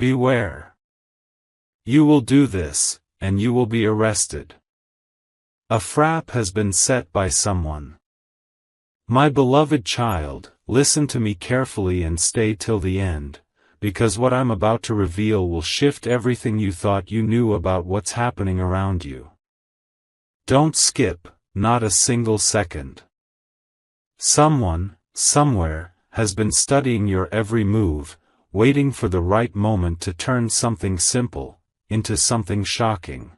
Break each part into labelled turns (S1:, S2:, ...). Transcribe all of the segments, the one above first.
S1: Beware. You will do this, and you will be arrested. A frap has been set by someone. My beloved child, listen to me carefully and stay till the end, because what I'm about to reveal will shift everything you thought you knew about what's happening around you. Don't skip, not a single second. Someone, somewhere, has been studying your every move, waiting for the right moment to turn something simple into something shocking.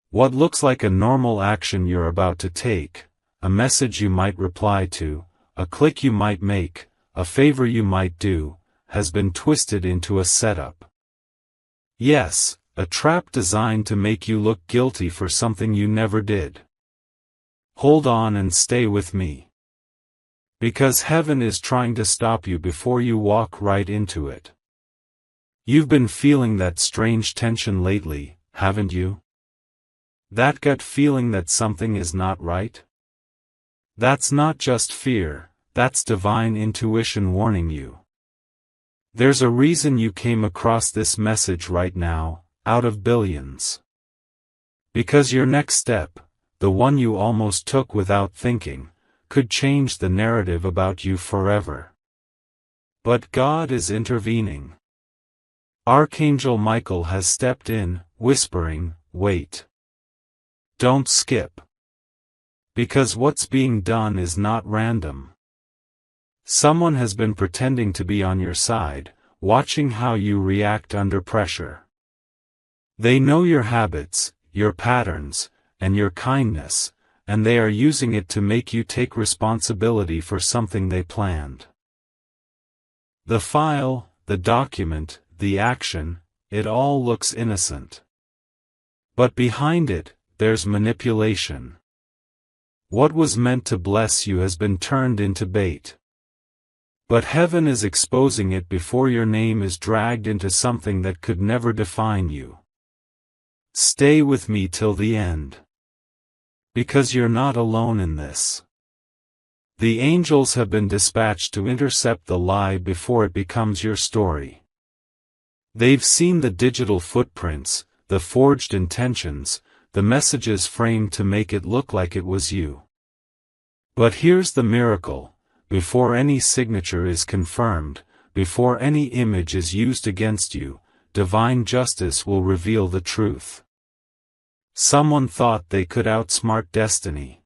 S1: What looks like a normal action you're about to take, a message you might reply to, a click you might make, a favor you might do, has been twisted into a setup. Yes, a trap designed to make you look guilty for something you never did. Hold on and stay with me. Because heaven is trying to stop you before you walk right into it. You've been feeling that strange tension lately, haven't you? That gut feeling that something is not right? That's not just fear, that's divine intuition warning you. There's a reason you came across this message right now, out of billions. Because your next step, the one you almost took without thinking, could change the narrative about you forever. But God is intervening. Archangel Michael has stepped in, whispering, wait. Don't skip. Because what's being done is not random. Someone has been pretending to be on your side, watching how you react under pressure. They know your habits, your patterns, and your kindness, and they are using it to make you take responsibility for something they planned. The file, the document, the action, it all looks innocent. But behind it, there's manipulation. What was meant to bless you has been turned into bait. But heaven is exposing it before your name is dragged into something that could never define you. Stay with me till the end. Because you're not alone in this. The angels have been dispatched to intercept the lie before it becomes your story. They've seen the digital footprints, the forged intentions, the messages framed to make it look like it was you. But here's the miracle. Before any signature is confirmed, before any image is used against you, divine justice will reveal the truth. Someone thought they could outsmart destiny.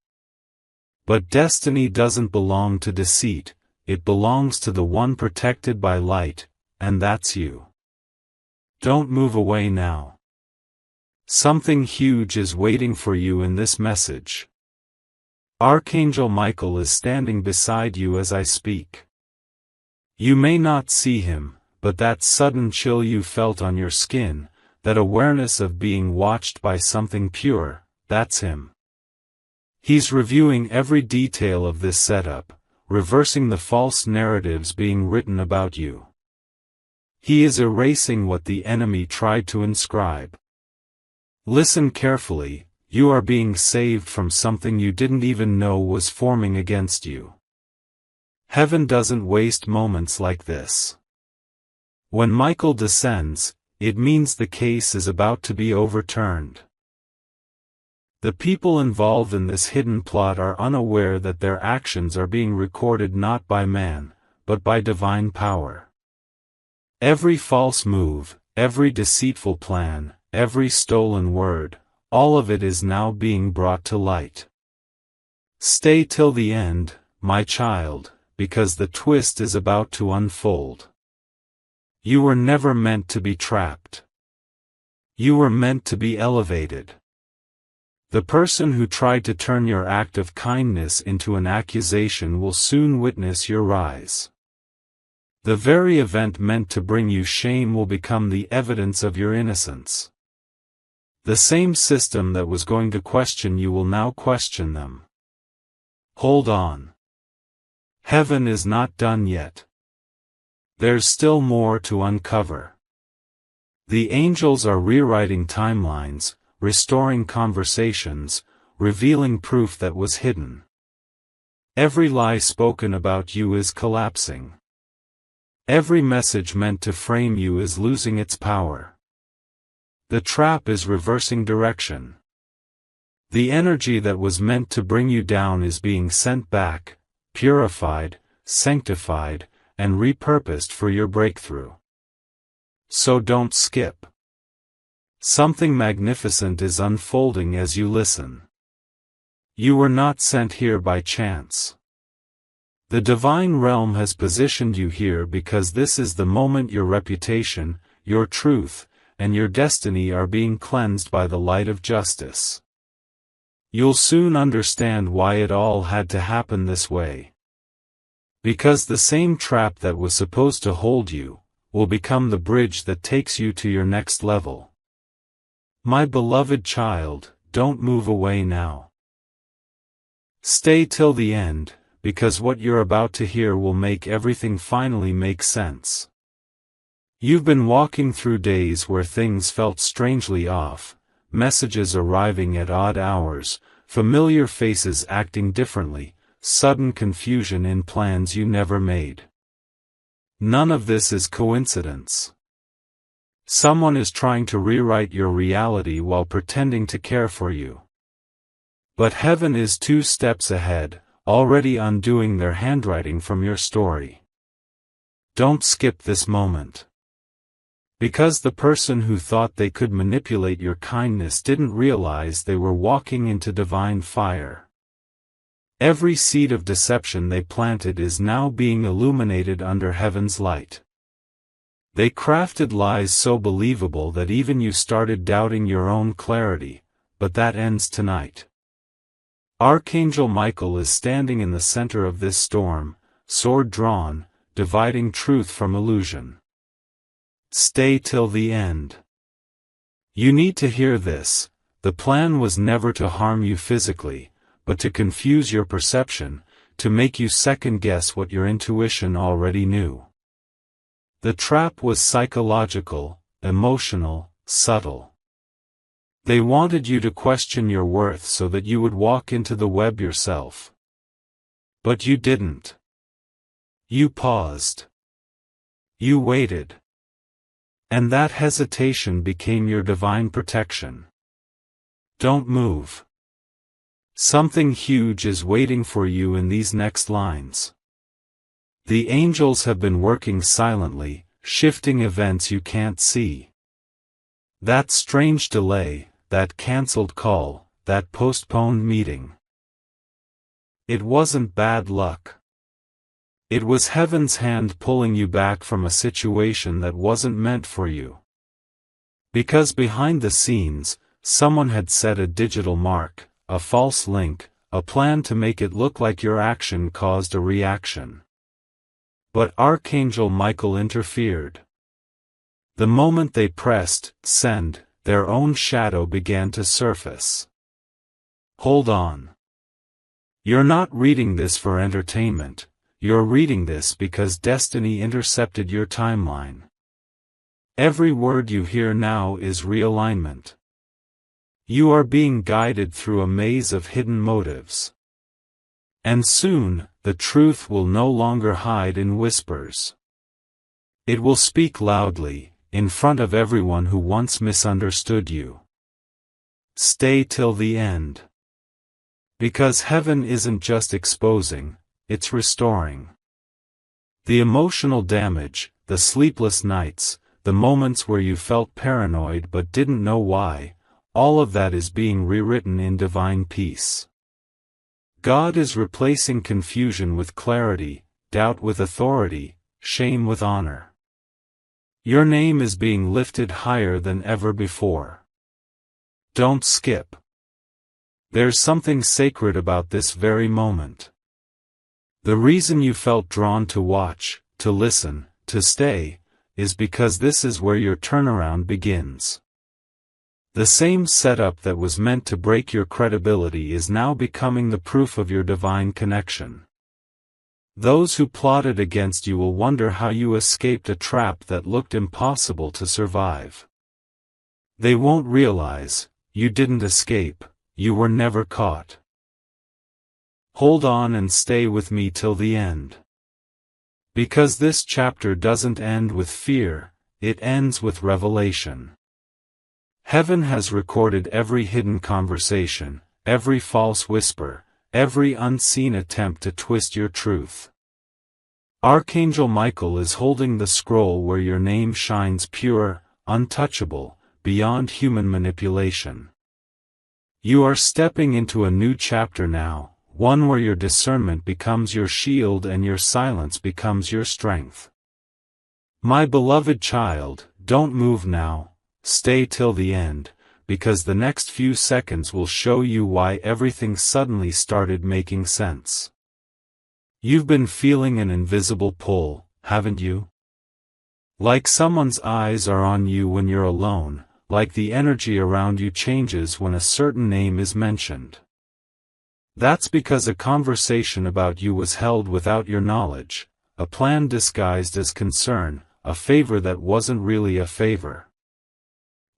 S1: But destiny doesn't belong to deceit, it belongs to the one protected by light, and that's you. Don't move away now. Something huge is waiting for you in this message. Archangel Michael is standing beside you as I speak. You may not see him, but that sudden chill you felt on your skin, that awareness of being watched by something pure, that's him. He's reviewing every detail of this setup, reversing the false narratives being written about you. He is erasing what the enemy tried to inscribe. Listen carefully. You are being saved from something you didn't even know was forming against you. Heaven doesn't waste moments like this. When Michael descends, it means the case is about to be overturned. The people involved in this hidden plot are unaware that their actions are being recorded not by man, but by divine power. Every false move, every deceitful plan, every stolen word, all of it is now being brought to light. Stay till the end, my child, because the twist is about to unfold. You were never meant to be trapped. You were meant to be elevated. The person who tried to turn your act of kindness into an accusation will soon witness your rise. The very event meant to bring you shame will become the evidence of your innocence. The same system that was going to question you will now question them. Hold on. Heaven is not done yet. There's still more to uncover. The angels are rewriting timelines, restoring conversations, revealing proof that was hidden. Every lie spoken about you is collapsing. Every message meant to frame you is losing its power. The trap is reversing direction. The energy that was meant to bring you down is being sent back, purified, sanctified, and repurposed for your breakthrough. So don't skip. Something magnificent is unfolding as you listen. You were not sent here by chance. The divine realm has positioned you here because this is the moment your reputation, your truth, and your destiny are being cleansed by the light of justice. You'll soon understand why it all had to happen this way. Because the same trap that was supposed to hold you will become the bridge that takes you to your next level. My beloved child, don't move away now. Stay till the end, because what you're about to hear will make everything finally make sense. You've been walking through days where things felt strangely off, messages arriving at odd hours, familiar faces acting differently, sudden confusion in plans you never made. None of this is coincidence. Someone is trying to rewrite your reality while pretending to care for you. But heaven is 2 steps ahead, already undoing their handwriting from your story. Don't skip this moment. Because the person who thought they could manipulate your kindness didn't realize they were walking into divine fire. Every seed of deception they planted is now being illuminated under heaven's light. They crafted lies so believable that even you started doubting your own clarity, but that ends tonight. Archangel Michael is standing in the center of this storm, sword drawn, dividing truth from illusion. Stay till the end. You need to hear this. The plan was never to harm you physically, but to confuse your perception, to make you second-guess what your intuition already knew. The trap was psychological, emotional, subtle. They wanted you to question your worth so that you would walk into the web yourself. But you didn't. You paused. You waited. And that hesitation became your divine protection. Don't move. Something huge is waiting for you in these next lines. The angels have been working silently, shifting events you can't see. That strange delay, that cancelled call, that postponed meeting. It wasn't bad luck. It was heaven's hand pulling you back from a situation that wasn't meant for you. Because behind the scenes, someone had set a digital mark, a false link, a plan to make it look like your action caused a reaction. But Archangel Michael interfered. The moment they pressed send, their own shadow began to surface. Hold on. You're not reading this for entertainment. You're reading this because destiny intercepted your timeline. Every word you hear now is realignment. You are being guided through a maze of hidden motives. And soon, the truth will no longer hide in whispers. It will speak loudly, in front of everyone who once misunderstood you. Stay till the end. Because heaven isn't just exposing, it's restoring. The emotional damage, the sleepless nights, the moments where you felt paranoid but didn't know why, all of that is being rewritten in divine peace. God is replacing confusion with clarity, doubt with authority, shame with honor. Your name is being lifted higher than ever before. Don't skip. There's something sacred about this very moment. The reason you felt drawn to watch, to listen, to stay, is because this is where your turnaround begins. The same setup that was meant to break your credibility is now becoming the proof of your divine connection. Those who plotted against you will wonder how you escaped a trap that looked impossible to survive. They won't realize, you didn't escape, you were never caught. Hold on and stay with me till the end. Because this chapter doesn't end with fear, it ends with revelation. Heaven has recorded every hidden conversation, every false whisper, every unseen attempt to twist your truth. Archangel Michael is holding the scroll where your name shines pure, untouchable, beyond human manipulation. You are stepping into a new chapter now, one where your discernment becomes your shield and your silence becomes your strength. My beloved child, don't move now, stay till the end, because the next few seconds will show you why everything suddenly started making sense. You've been feeling an invisible pull, haven't you? Like someone's eyes are on you when you're alone, like the energy around you changes when a certain name is mentioned. That's because a conversation about you was held without your knowledge, a plan disguised as concern, a favor that wasn't really a favor.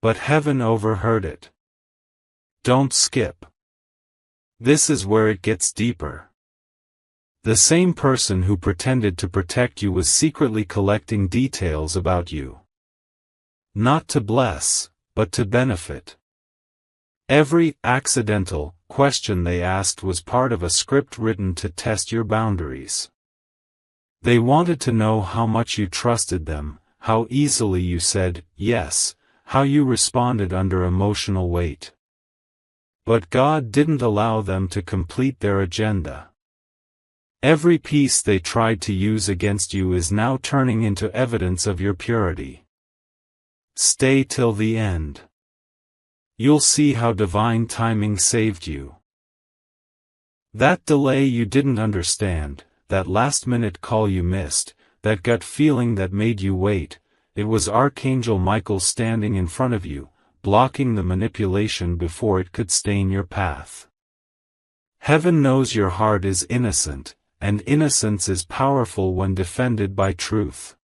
S1: But heaven overheard it. Don't skip. This is where it gets deeper. The same person who pretended to protect you was secretly collecting details about you. Not to bless, but to benefit. Every accidental question they asked was part of a script written to test your boundaries. They wanted to know how much you trusted them, how easily you said yes, how you responded under emotional weight. But God didn't allow them to complete their agenda. Every piece they tried to use against you is now turning into evidence of your purity. Stay till the end. You'll see how divine timing saved you. That delay you didn't understand, that last-minute call you missed, that gut feeling that made you wait, it was Archangel Michael standing in front of you, blocking the manipulation before it could stain your path. Heaven knows your heart is innocent, and innocence is powerful when defended by truth.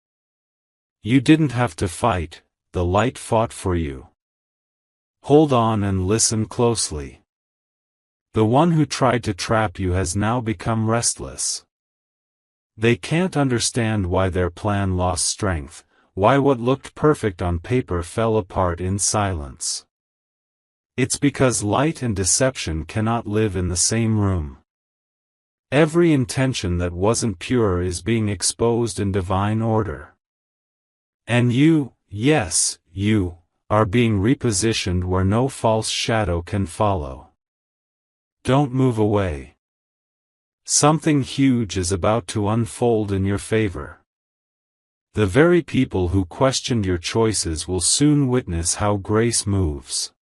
S1: You didn't have to fight, the light fought for you. Hold on and listen closely. The one who tried to trap you has now become restless. They can't understand why their plan lost strength, why what looked perfect on paper fell apart in silence. It's because light and deception cannot live in the same room. Every intention that wasn't pure is being exposed in divine order. And you, yes, you, are being repositioned where no false shadow can follow. Don't move away. Something huge is about to unfold in your favor. The very people who questioned your choices will soon witness how grace moves.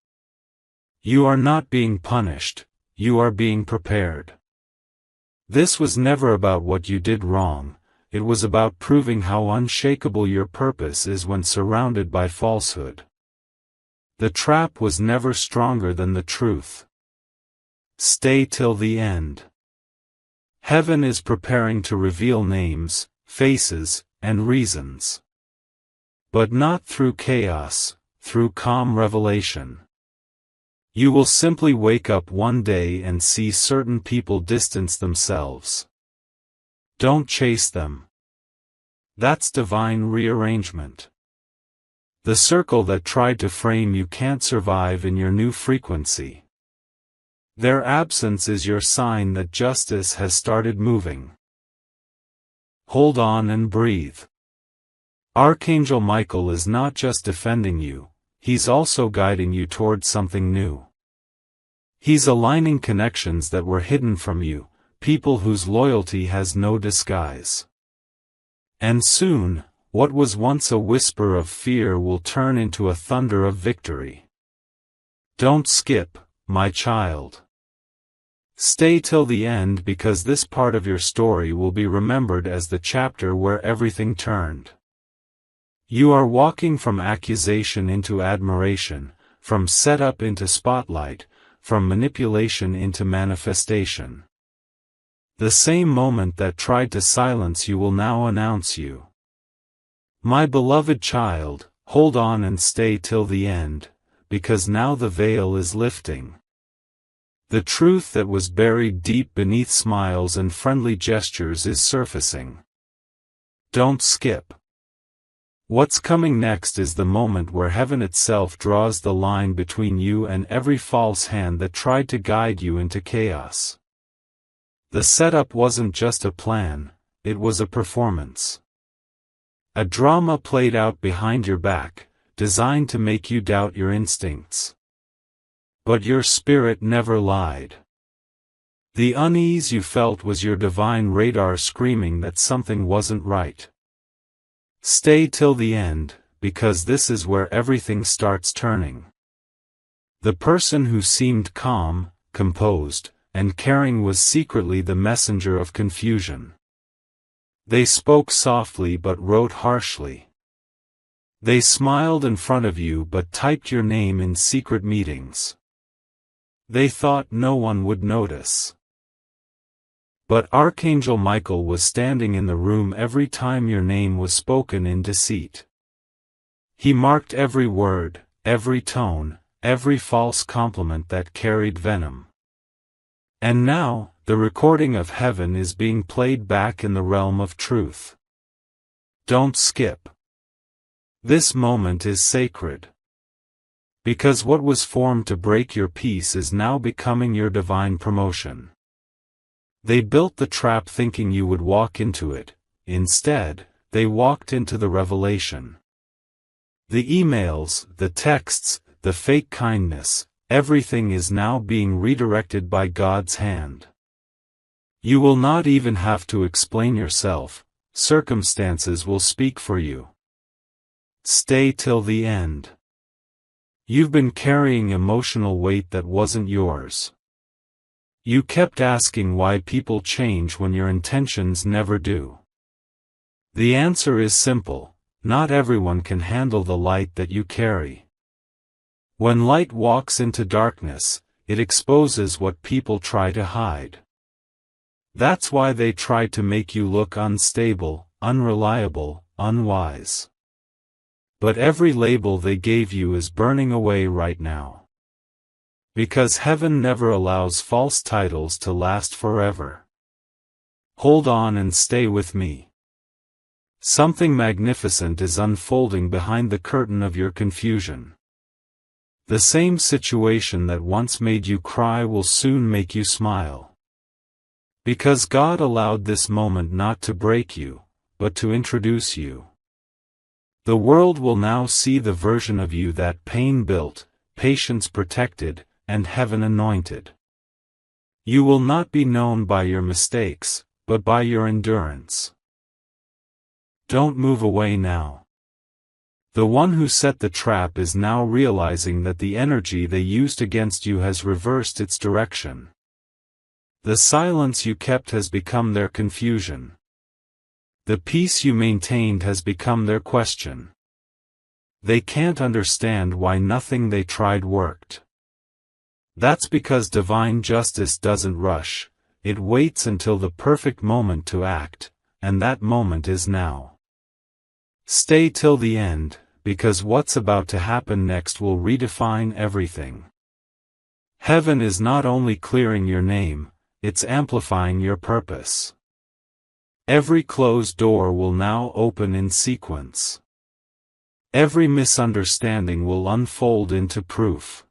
S1: You are not being punished, you are being prepared. This was never about what you did wrong, it was about proving how unshakable your purpose is when surrounded by falsehood. The trap was never stronger than the truth. Stay till the end. Heaven is preparing to reveal names, faces, and reasons. But not through chaos, through calm revelation. You will simply wake up one day and see certain people distance themselves. Don't chase them. That's divine rearrangement. The circle that tried to frame you can't survive in your new frequency. Their absence is your sign that justice has started moving. Hold on and breathe. Archangel Michael is not just defending you, he's also guiding you towards something new. He's aligning connections that were hidden from you, people whose loyalty has no disguise. And soon, what was once a whisper of fear will turn into a thunder of victory. Don't skip, my child. Stay till the end because this part of your story will be remembered as the chapter where everything turned. You are walking from accusation into admiration, from setup into spotlight, from manipulation into manifestation. The same moment that tried to silence you will now announce you. My beloved child, hold on and stay till the end, because now the veil is lifting. The truth that was buried deep beneath smiles and friendly gestures is surfacing. Don't skip. What's coming next is the moment where heaven itself draws the line between you and every false hand that tried to guide you into chaos. The setup wasn't just a plan, it was a performance. A drama played out behind your back, designed to make you doubt your instincts. But your spirit never lied. The unease you felt was your divine radar screaming that something wasn't right. Stay till the end, because this is where everything starts turning. The person who seemed calm, composed, and caring was secretly the messenger of confusion. They spoke softly but wrote harshly. They smiled in front of you but typed your name in secret meetings. They thought no one would notice. But Archangel Michael was standing in the room every time your name was spoken in deceit. He marked every word, every tone, every false compliment that carried venom. And now, the recording of heaven is being played back in the realm of truth. Don't skip. This moment is sacred. Because what was formed to break your peace is now becoming your divine promotion. They built the trap thinking you would walk into it. Instead, they walked into the revelation. The emails, the texts, the fake kindness, everything is now being redirected by God's hand. You will not even have to explain yourself, circumstances will speak for you. Stay till the end. You've been carrying emotional weight that wasn't yours. You kept asking why people change when your intentions never do. The answer is simple: not everyone can handle the light that you carry. When light walks into darkness, it exposes what people try to hide. That's why they try to make you look unstable, unreliable, unwise. But every label they gave you is burning away right now. Because heaven never allows false titles to last forever. Hold on and stay with me. Something magnificent is unfolding behind the curtain of your confusion. The same situation that once made you cry will soon make you smile. Because God allowed this moment not to break you, but to introduce you. The world will now see the version of you that pain built, patience protected, and heaven anointed. You will not be known by your mistakes, but by your endurance. Don't move away now. The one who set the trap is now realizing that the energy they used against you has reversed its direction. The silence you kept has become their confusion. The peace you maintained has become their question. They can't understand why nothing they tried worked. That's because divine justice doesn't rush, it waits until the perfect moment to act, and that moment is now. Stay till the end, because what's about to happen next will redefine everything. Heaven is not only clearing your name, it's amplifying your purpose. Every closed door will now open in sequence. Every misunderstanding will unfold into proof.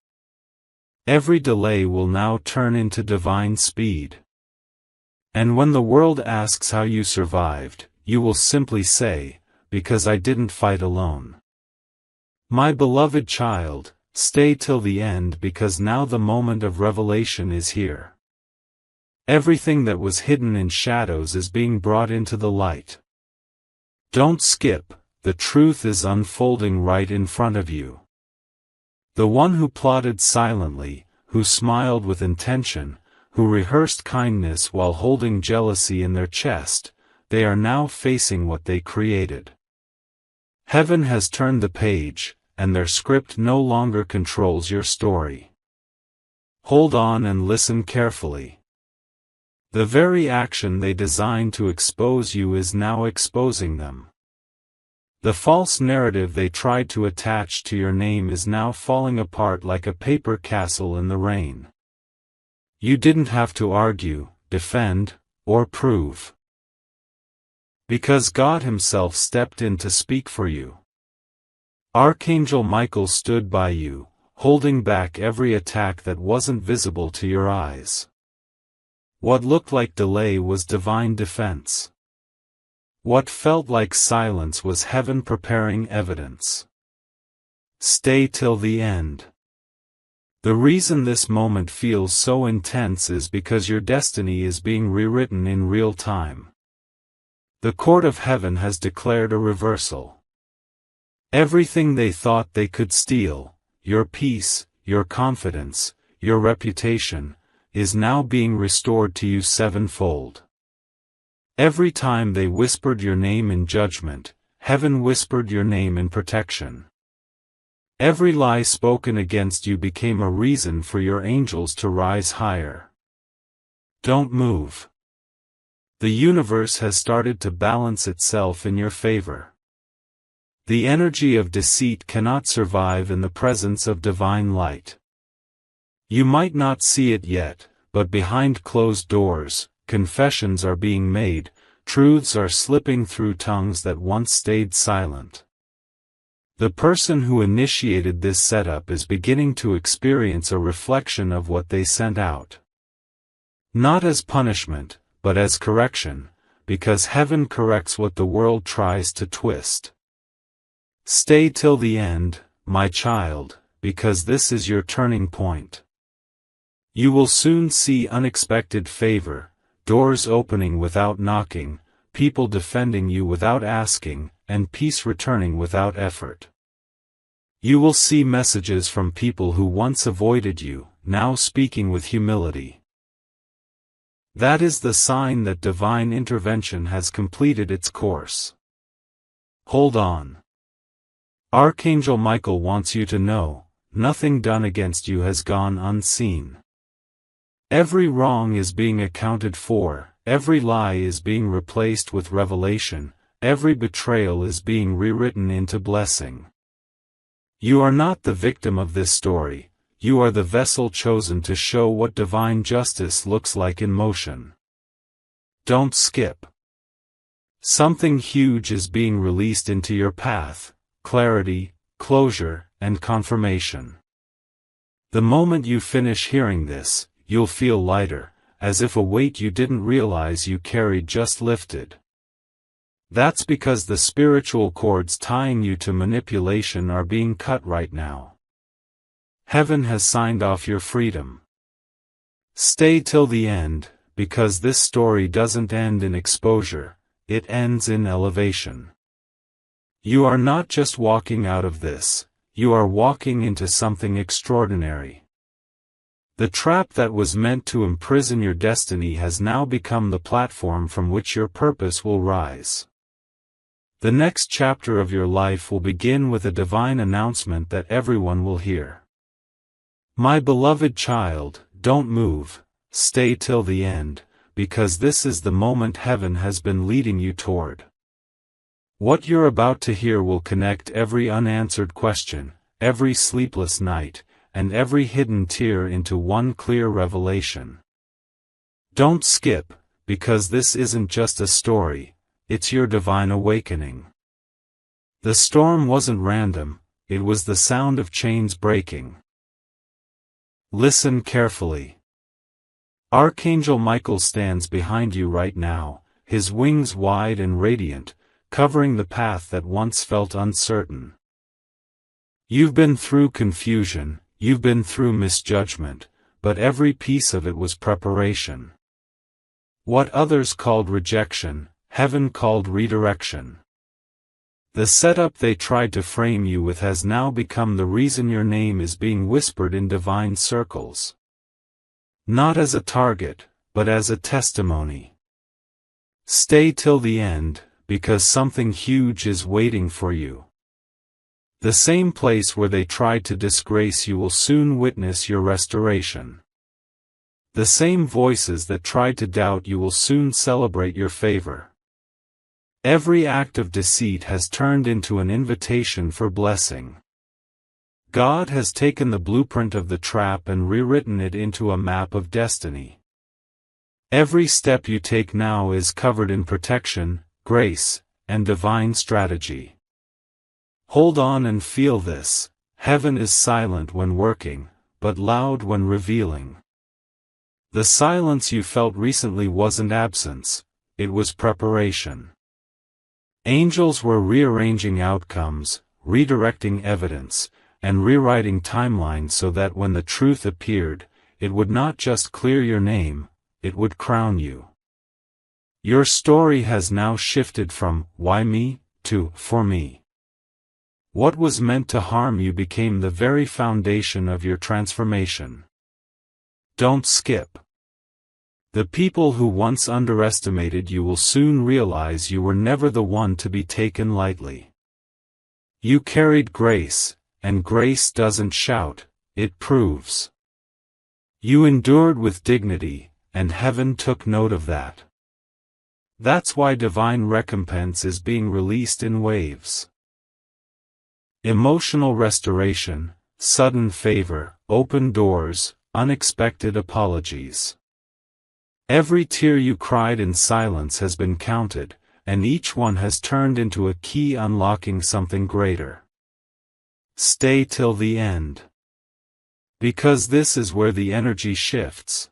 S1: Every delay will now turn into divine speed. And when the world asks how you survived, you will simply say, because I didn't fight alone. My beloved child, stay till the end because now the moment of revelation is here. Everything that was hidden in shadows is being brought into the light. Don't skip, the truth is unfolding right in front of you. The one who plotted silently, who smiled with intention, who rehearsed kindness while holding jealousy in their chest, they are now facing what they created. Heaven has turned the page, and their script no longer controls your story. Hold on and listen carefully. The very action they designed to expose you is now exposing them. The false narrative they tried to attach to your name is now falling apart like a paper castle in the rain. You didn't have to argue, defend, or prove. Because God Himself stepped in to speak for you. Archangel Michael stood by you, holding back every attack that wasn't visible to your eyes. What looked like delay was divine defense. What felt like silence was heaven preparing evidence. Stay till the end. The reason this moment feels so intense is because your destiny is being rewritten in real time. The court of heaven has declared a reversal. Everything they thought they could steal, your peace, your confidence, your reputation, is now being restored to you sevenfold. Every time they whispered your name in judgment, heaven whispered your name in protection. Every lie spoken against you became a reason for your angels to rise higher. Don't move. The universe has started to balance itself in your favor. The energy of deceit cannot survive in the presence of divine light. You might not see it yet, but behind closed doors, confessions are being made, truths are slipping through tongues that once stayed silent. The person who initiated this setup is beginning to experience a reflection of what they sent out. Not as punishment, but as correction, because heaven corrects what the world tries to twist. Stay till the end, my child, because this is your turning point. You will soon see unexpected favor, doors opening without knocking, people defending you without asking, and peace returning without effort. You will see messages from people who once avoided you, now speaking with humility. That is the sign that divine intervention has completed its course. Hold on. Archangel Michael wants you to know, nothing done against you has gone unseen. Every wrong is being accounted for, every lie is being replaced with revelation, every betrayal is being rewritten into blessing. You are not the victim of this story, you are the vessel chosen to show what divine justice looks like in motion. Don't skip. Something huge is being released into your path, clarity, closure, and confirmation. The moment you finish hearing this, you'll feel lighter, as if a weight you didn't realize you carried just lifted. That's because the spiritual cords tying you to manipulation are being cut right now. Heaven has signed off your freedom. Stay till the end, because this story doesn't end in exposure, it ends in elevation. You are not just walking out of this, you are walking into something extraordinary. The trap that was meant to imprison your destiny has now become the platform from which your purpose will rise. The next chapter of your life will begin with a divine announcement that everyone will hear. My beloved child, don't move, stay till the end, because this is the moment heaven has been leading you toward. What you're about to hear will connect every unanswered question, every sleepless night, and every hidden tear into one clear revelation. Don't skip, because this isn't just a story, it's your divine awakening. The storm wasn't random, it was the sound of chains breaking. Listen carefully. Archangel Michael stands behind you right now, his wings wide and radiant, covering the path that once felt uncertain. You've been through confusion, you've been through misjudgment, but every piece of it was preparation. What others called rejection, heaven called redirection. The setup they tried to frame you with has now become the reason your name is being whispered in divine circles. Not as a target, but as a testimony. Stay till the end, because something huge is waiting for you. The same place where they tried to disgrace you will soon witness your restoration. The same voices that tried to doubt you will soon celebrate your favor. Every act of deceit has turned into an invitation for blessing. God has taken the blueprint of the trap and rewritten it into a map of destiny. Every step you take now is covered in protection, grace, and divine strategy. Hold on and feel this. Heaven is silent when working, but loud when revealing. The silence you felt recently wasn't absence, it was preparation. Angels were rearranging outcomes, redirecting evidence, and rewriting timelines so that when the truth appeared, it would not just clear your name, it would crown you. Your story has now shifted from, "Why me?" to, "For me." What was meant to harm you became the very foundation of your transformation. Don't skip. The people who once underestimated you will soon realize you were never the one to be taken lightly. You carried grace, and grace doesn't shout, it proves. You endured with dignity, and heaven took note of that. That's why divine recompense is being released in waves. Emotional restoration, sudden favor, open doors, unexpected apologies. Every tear you cried in silence has been counted, and each one has turned into a key unlocking something greater. Stay till the end. Because this is where the energy shifts.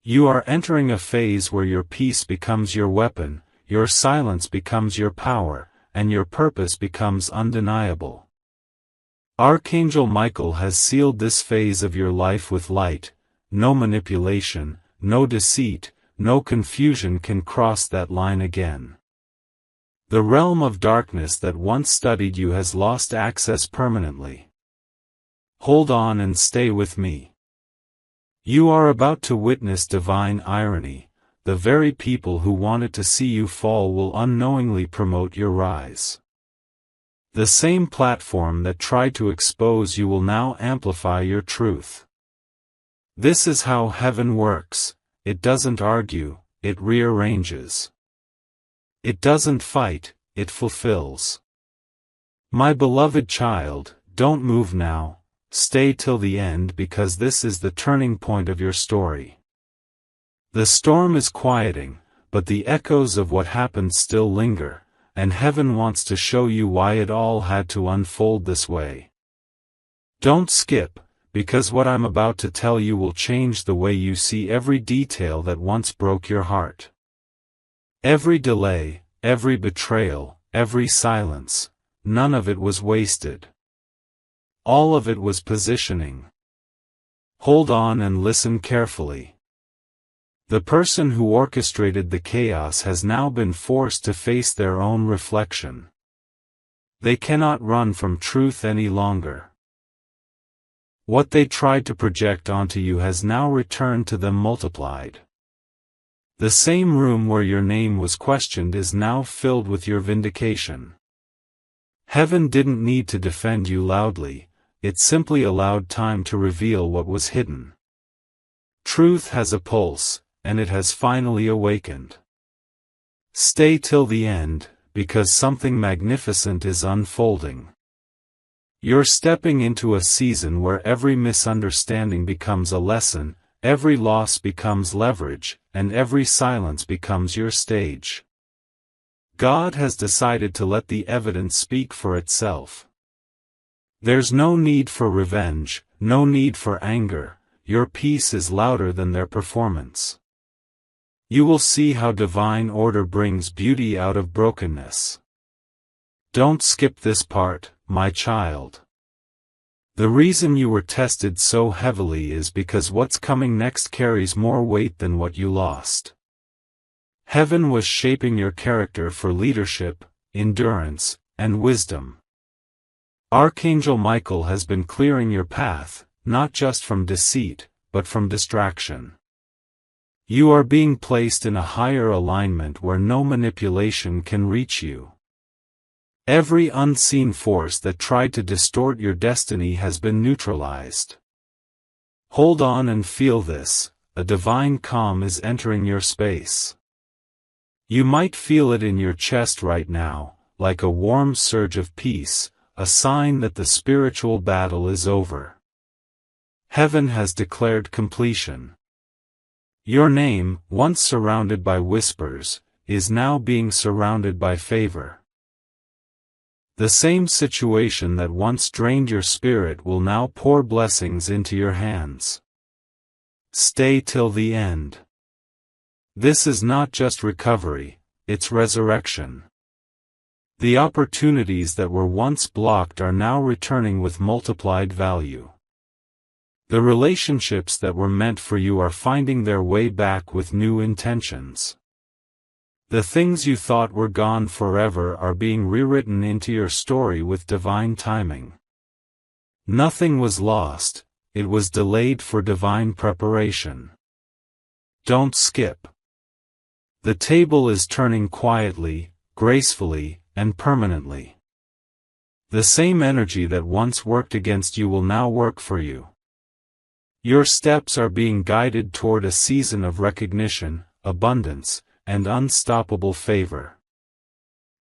S1: You are entering a phase where your peace becomes your weapon, your silence becomes your power, and your purpose becomes undeniable. Archangel Michael has sealed this phase of your life with light. No manipulation, no deceit, no confusion can cross that line again. The realm of darkness that once studied you has lost access permanently. Hold on and stay with me. You are about to witness divine irony. The very people who wanted to see you fall will unknowingly promote your rise. The same platform that tried to expose you will now amplify your truth. This is how heaven works. It doesn't argue, it rearranges. It doesn't fight, it fulfills. My beloved child, don't move now, stay till the end because this is the turning point of your story. The storm is quieting, but the echoes of what happened still linger, and heaven wants to show you why it all had to unfold this way. Don't skip, because what I'm about to tell you will change the way you see every detail that once broke your heart. Every delay, every betrayal, every silence, none of it was wasted. All of it was positioning. Hold on and listen carefully. The person who orchestrated the chaos has now been forced to face their own reflection. They cannot run from truth any longer. What they tried to project onto you has now returned to them multiplied. The same room where your name was questioned is now filled with your vindication. Heaven didn't need to defend you loudly, it simply allowed time to reveal what was hidden. Truth has a pulse, and it has finally awakened. Stay till the end, because something magnificent is unfolding. You're stepping into a season where every misunderstanding becomes a lesson, every loss becomes leverage, and every silence becomes your stage. God has decided to let the evidence speak for itself. There's no need for revenge, no need for anger, your peace is louder than their performance. You will see how divine order brings beauty out of brokenness. Don't skip this part, my child. The reason you were tested so heavily is because what's coming next carries more weight than what you lost. Heaven was shaping your character for leadership, endurance, and wisdom. Archangel Michael has been clearing your path, not just from deceit, but from distraction. You are being placed in a higher alignment where no manipulation can reach you. Every unseen force that tried to distort your destiny has been neutralized. Hold on and feel this, a divine calm is entering your space. You might feel it in your chest right now, like a warm surge of peace, a sign that the spiritual battle is over. Heaven has declared completion. Your name, once surrounded by whispers, is now being surrounded by favor. The same situation that once drained your spirit will now pour blessings into your hands. Stay till the end. This is not just recovery, it's resurrection. The opportunities that were once blocked are now returning with multiplied value. The relationships that were meant for you are finding their way back with new intentions. The things you thought were gone forever are being rewritten into your story with divine timing. Nothing was lost, it was delayed for divine preparation. Don't skip. The table is turning quietly, gracefully, and permanently. The same energy that once worked against you will now work for you. Your steps are being guided toward a season of recognition, abundance, and unstoppable favor.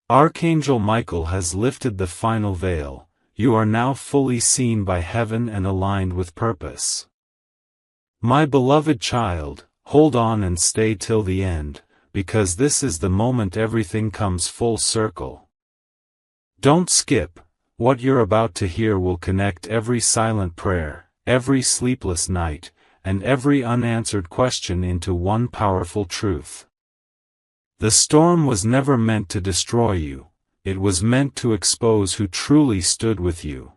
S1: Archangel Michael has lifted the final veil. You are now fully seen by heaven and aligned with purpose. My beloved child, hold on and stay till the end, because this is the moment everything comes full circle. Don't skip. What you're about to hear will connect every silent prayer, every sleepless night, and every unanswered question into one powerful truth. The storm was never meant to destroy you, it was meant to expose who truly stood with you.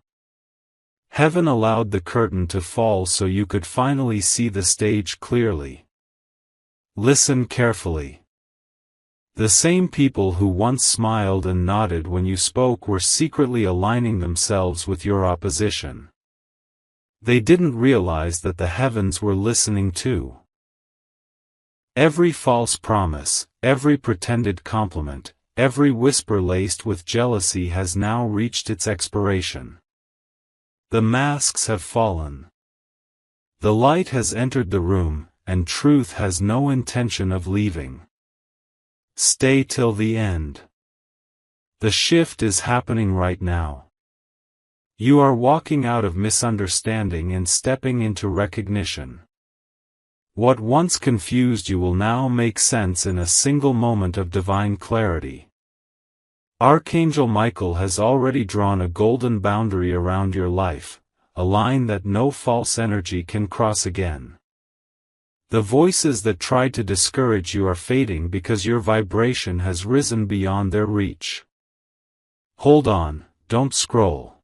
S1: Heaven allowed the curtain to fall so you could finally see the stage clearly. Listen carefully. The same people who once smiled and nodded when you spoke were secretly aligning themselves with your opposition. They didn't realize that the heavens were listening too. Every false promise, every pretended compliment, every whisper laced with jealousy has now reached its expiration. The masks have fallen. The light has entered the room, and truth has no intention of leaving. Stay till the end. The shift is happening right now. You are walking out of misunderstanding and stepping into recognition. What once confused you will now make sense in a single moment of divine clarity. Archangel Michael has already drawn a golden boundary around your life, a line that no false energy can cross again. The voices that tried to discourage you are fading because your vibration has risen beyond their reach. Hold on, don't scroll.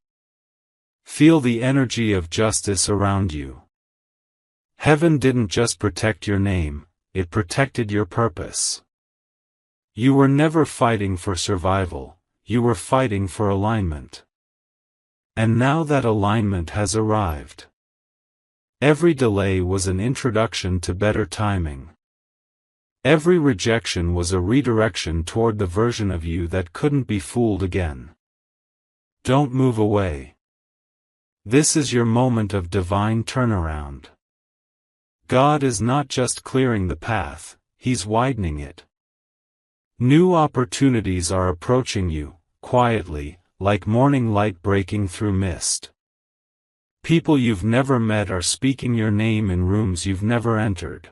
S1: Feel the energy of justice around you. Heaven didn't just protect your name, it protected your purpose. You were never fighting for survival, you were fighting for alignment. And now that alignment has arrived. Every delay was an introduction to better timing. Every rejection was a redirection toward the version of you that couldn't be fooled again. Don't move away. This is your moment of divine turnaround. God is not just clearing the path, He's widening it. New opportunities are approaching you, quietly, like morning light breaking through mist. People you've never met are speaking your name in rooms you've never entered.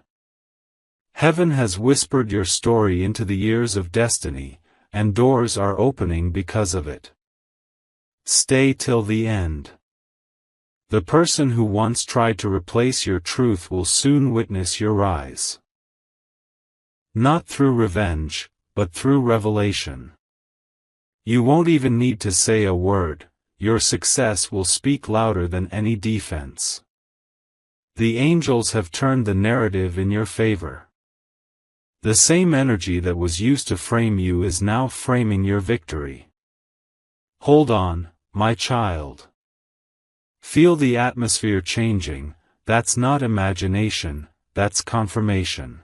S1: Heaven has whispered your story into the ears of destiny, and doors are opening because of it. Stay till the end. The person who once tried to replace your truth will soon witness your rise. Not through revenge, but through revelation. You won't even need to say a word, your success will speak louder than any defense. The angels have turned the narrative in your favor. The same energy that was used to frame you is now framing your victory. Hold on, my child. Feel the atmosphere changing, that's not imagination, that's confirmation.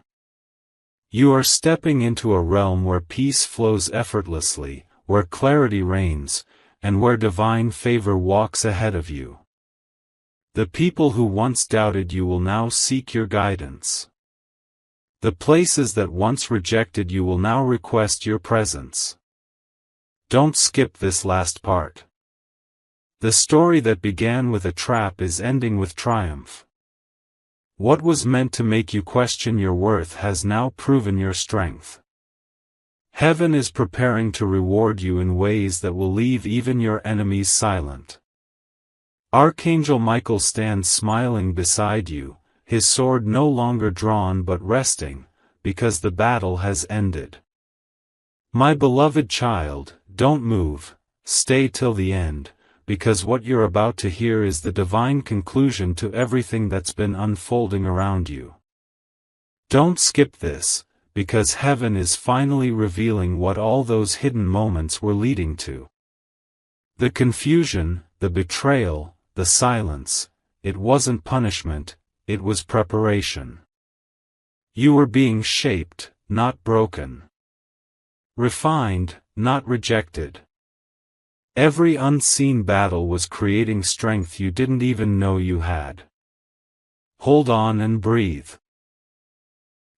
S1: You are stepping into a realm where peace flows effortlessly, where clarity reigns, and where divine favor walks ahead of you. The people who once doubted you will now seek your guidance. The places that once rejected you will now request your presence. Don't skip this last part. The story that began with a trap is ending with triumph. What was meant to make you question your worth has now proven your strength. Heaven is preparing to reward you in ways that will leave even your enemies silent. Archangel Michael stands smiling beside you, his sword no longer drawn but resting, because the battle has ended. My beloved child, don't move, stay till the end, because what you're about to hear is the divine conclusion to everything that's been unfolding around you. Don't skip this, because heaven is finally revealing what all those hidden moments were leading to. The confusion, the betrayal, the silence, it wasn't punishment, it was preparation. You were being shaped, not broken. Refined, not rejected. Every unseen battle was creating strength you didn't even know you had. Hold on and breathe.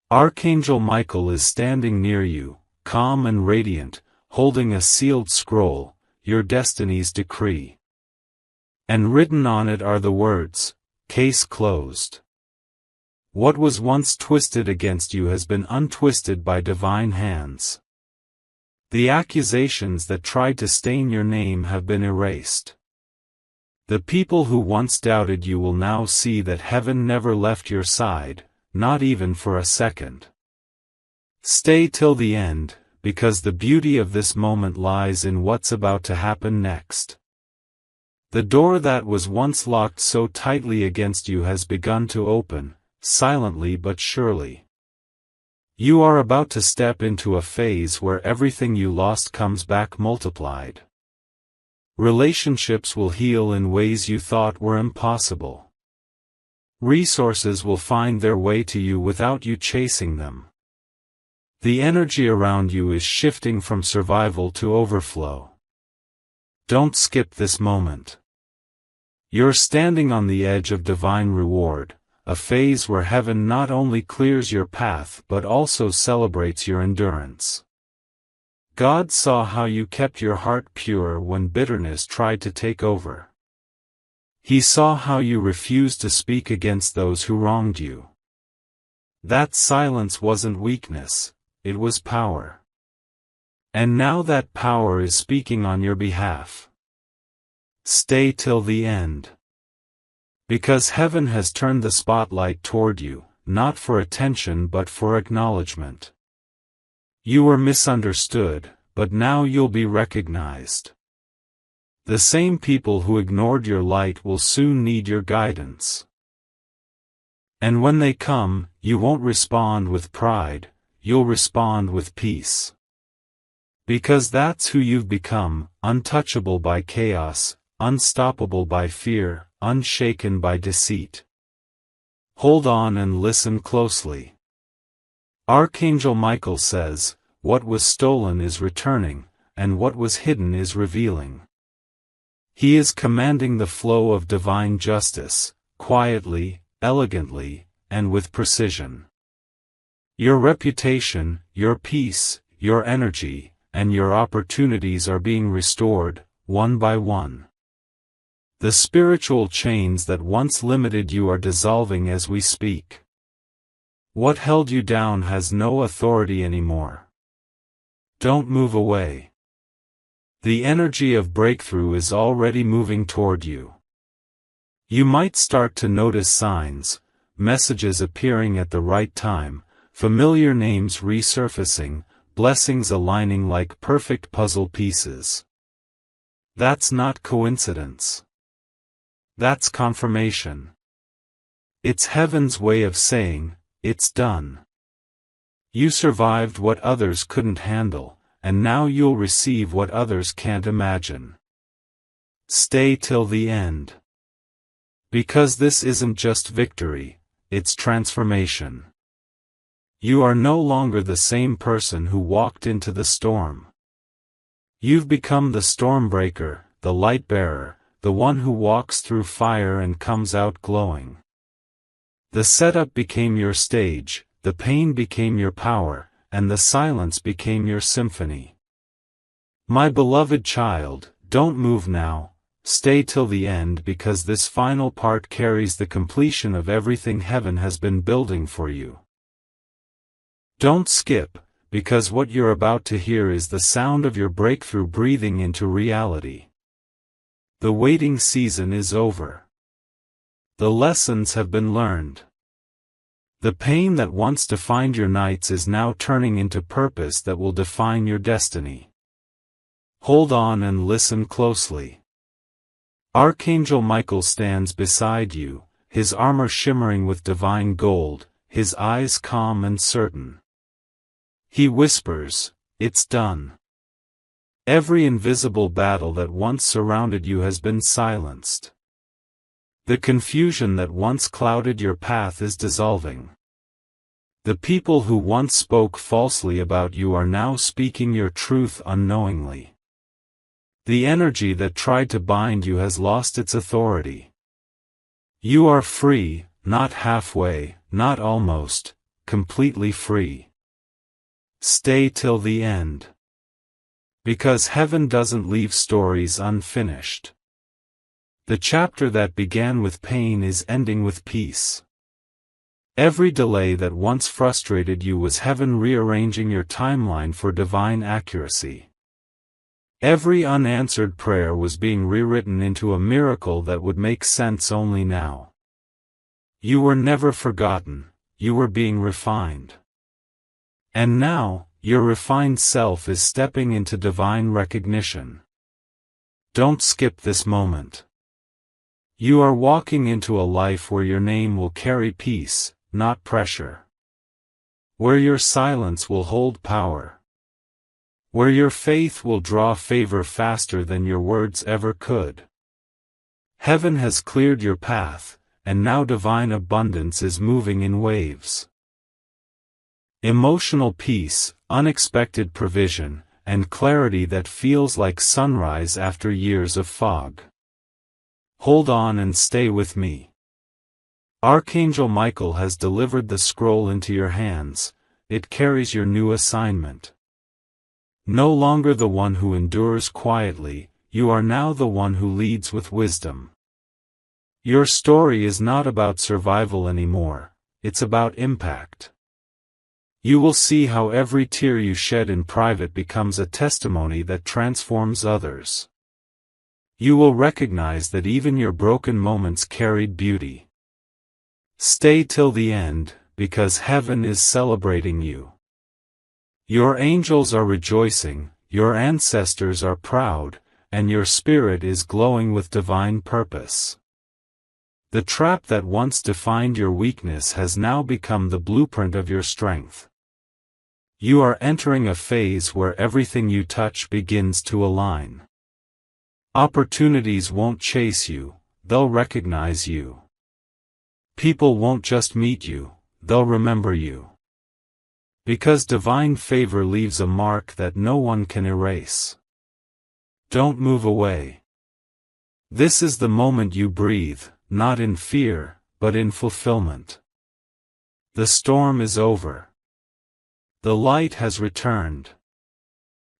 S1: Archangel Michael is standing near you, calm and radiant, holding a sealed scroll, your destiny's decree. And written on it are the words, "Case closed." What was once twisted against you has been untwisted by divine hands. The accusations that tried to stain your name have been erased. The people who once doubted you will now see that heaven never left your side, not even for a second. Stay till the end, because the beauty of this moment lies in what's about to happen next. The door that was once locked so tightly against you has begun to open, silently but surely. You are about to step into a phase where everything you lost comes back multiplied. Relationships will heal in ways you thought were impossible. Resources will find their way to you without you chasing them. The energy around you is shifting from survival to overflow. Don't skip this moment. You're standing on the edge of divine reward, a phase where heaven not only clears your path but also celebrates your endurance. God saw how you kept your heart pure when bitterness tried to take over. He saw how you refused to speak against those who wronged you. That silence wasn't weakness, it was power. And now that power is speaking on your behalf. Stay till the end. Because heaven has turned the spotlight toward you, not for attention but for acknowledgement. You were misunderstood, but now you'll be recognized. The same people who ignored your light will soon need your guidance. And when they come, you won't respond with pride, you'll respond with peace. Because that's who you've become, untouchable by chaos, unstoppable by fear, unshaken by deceit. Hold on and listen closely. Archangel Michael says, what was stolen is returning, and what was hidden is revealing. He is commanding the flow of divine justice, quietly, elegantly, and with precision. Your reputation, your peace, your energy, and your opportunities are being restored, one by one. The spiritual chains that once limited you are dissolving as we speak. What held you down has no authority anymore. Don't move away. The energy of breakthrough is already moving toward you. You might start to notice signs, messages appearing at the right time, familiar names resurfacing, blessings aligning like perfect puzzle pieces. That's not coincidence. That's confirmation. It's heaven's way of saying, it's done. You survived what others couldn't handle, and now you'll receive what others can't imagine. Stay till the end. Because this isn't just victory, it's transformation. You are no longer the same person who walked into the storm. You've become the stormbreaker, the light bearer, the one who walks through fire and comes out glowing. The setup became your stage, the pain became your power, and the silence became your symphony. My beloved child, don't move now, stay till the end because this final part carries the completion of everything heaven has been building for you. Don't skip, because what you're about to hear is the sound of your breakthrough breathing into reality. The waiting season is over. The lessons have been learned. The pain that once defined your nights is now turning into purpose that will define your destiny. Hold on and listen closely. Archangel Michael stands beside you, his armor shimmering with divine gold, his eyes calm and certain. He whispers, "It's done." Every invisible battle that once surrounded you has been silenced. The confusion that once clouded your path is dissolving. The people who once spoke falsely about you are now speaking your truth unknowingly. The energy that tried to bind you has lost its authority. You are free, not halfway, not almost, completely free. Stay till the end. Because heaven doesn't leave stories unfinished. The chapter that began with pain is ending with peace. Every delay that once frustrated you was heaven rearranging your timeline for divine accuracy. Every unanswered prayer was being rewritten into a miracle that would make sense only now. You were never forgotten, you were being refined. And now, your refined self is stepping into divine recognition. Don't skip this moment. You are walking into a life where your name will carry peace, not pressure. Where your silence will hold power. Where your faith will draw favor faster than your words ever could. Heaven has cleared your path, and now divine abundance is moving in waves. Emotional peace, unexpected provision, and clarity that feels like sunrise after years of fog. Hold on and stay with me. Archangel Michael has delivered the scroll into your hands. It carries your new assignment. No longer the one who endures quietly, you are now the one who leads with wisdom. Your story is not about survival anymore, it's about impact. You will see how every tear you shed in private becomes a testimony that transforms others. You will recognize that even your broken moments carried beauty. Stay till the end, because heaven is celebrating you. Your angels are rejoicing, your ancestors are proud, and your spirit is glowing with divine purpose. The trap that once defined your weakness has now become the blueprint of your strength. You are entering a phase where everything you touch begins to align. Opportunities won't chase you, they'll recognize you. People won't just meet you, they'll remember you. Because divine favor leaves a mark that no one can erase. Don't move away. This is the moment you breathe, not in fear, but in fulfillment. The storm is over. The light has returned.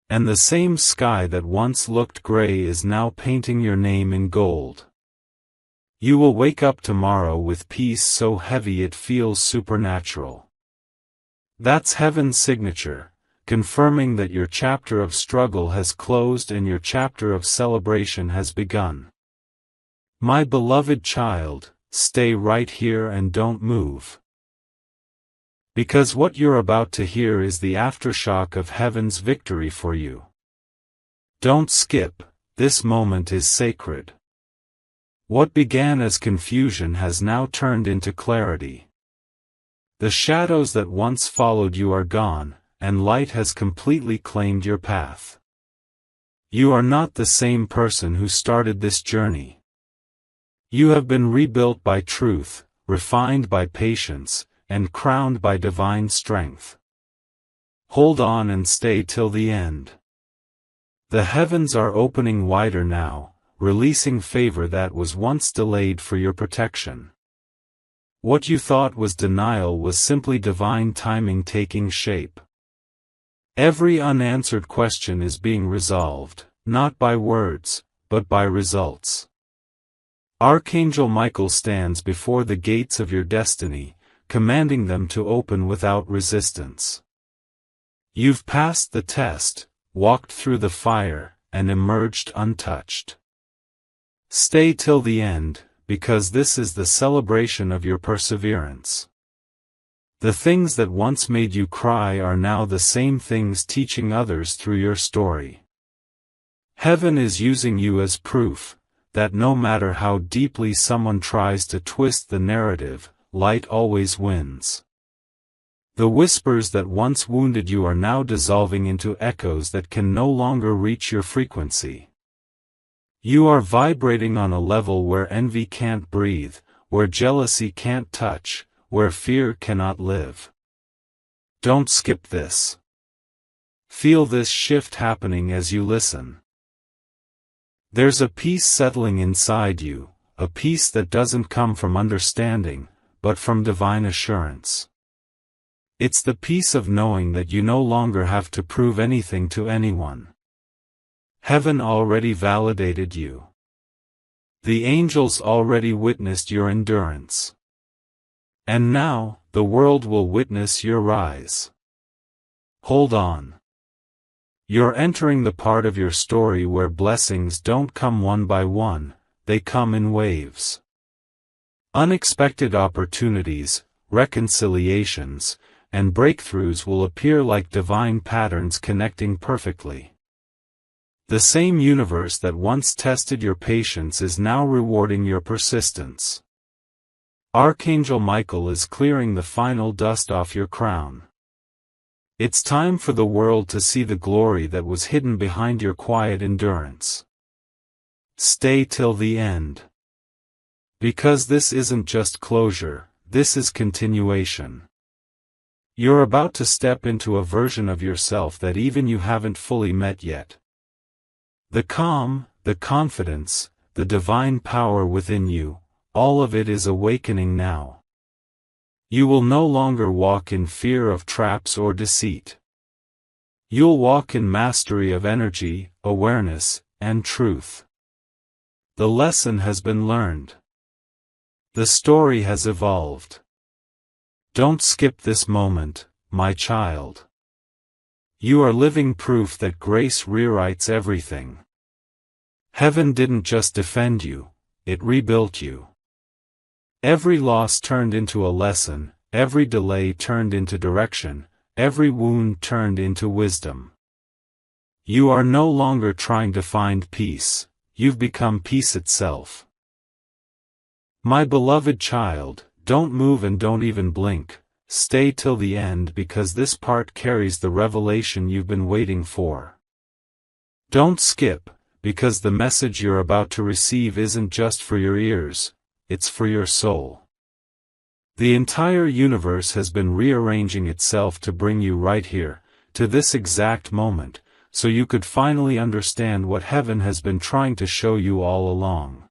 S1: And the same sky that once looked gray is now painting your name in gold. You will wake up tomorrow with peace so heavy it feels supernatural. That's heaven's signature, confirming that your chapter of struggle has closed and your chapter of celebration has begun. My beloved child, stay right here and don't move. Because what you're about to hear is the aftershock of heaven's victory for you. Don't skip, this moment is sacred. What began as confusion has now turned into clarity. The shadows that once followed you are gone, and light has completely claimed your path. You are not the same person who started this journey. You have been rebuilt by truth, refined by patience, and crowned by divine strength. Hold on and stay till the end. The heavens are opening wider now, releasing favor that was once delayed for your protection. What you thought was denial was simply divine timing taking shape. Every unanswered question is being resolved, not by words, but by results. Archangel Michael stands before the gates of your destiny, commanding them to open without resistance. You've passed the test, walked through the fire, and emerged untouched. Stay till the end, because this is the celebration of your perseverance. The things that once made you cry are now the same things teaching others through your story. Heaven is using you as proof that no matter how deeply someone tries to twist the narrative, light always wins. The whispers that once wounded you are now dissolving into echoes that can no longer reach your frequency. You are vibrating on a level where envy can't breathe, where jealousy can't touch, where fear cannot live. Don't skip this. Feel this shift happening as you listen. There's a peace settling inside you, a peace that doesn't come from understanding, but from divine assurance. It's the peace of knowing that you no longer have to prove anything to anyone. Heaven already validated you. The angels already witnessed your endurance. And now, the world will witness your rise. Hold on. You're entering the part of your story where blessings don't come one by one, they come in waves. Unexpected opportunities, reconciliations, and breakthroughs will appear like divine patterns connecting perfectly. The same universe that once tested your patience is now rewarding your persistence. Archangel Michael is clearing the final dust off your crown. It's time for the world to see the glory that was hidden behind your quiet endurance. Stay till the end. Because this isn't just closure, this is continuation. You're about to step into a version of yourself that even you haven't fully met yet. The calm, the confidence, the divine power within you, all of it is awakening now. You will no longer walk in fear of traps or deceit. You'll walk in mastery of energy, awareness, and truth. The lesson has been learned. The story has evolved. Don't skip this moment, my child. You are living proof that grace rewrites everything. Heaven didn't just defend you, it rebuilt you. Every loss turned into a lesson, every delay turned into direction, every wound turned into wisdom. You are no longer trying to find peace, you've become peace itself. My beloved child, don't move and don't even blink, stay till the end because this part carries the revelation you've been waiting for. Don't skip, because the message you're about to receive isn't just for your ears, it's for your soul. The entire universe has been rearranging itself to bring you right here, to this exact moment, so you could finally understand what heaven has been trying to show you all along.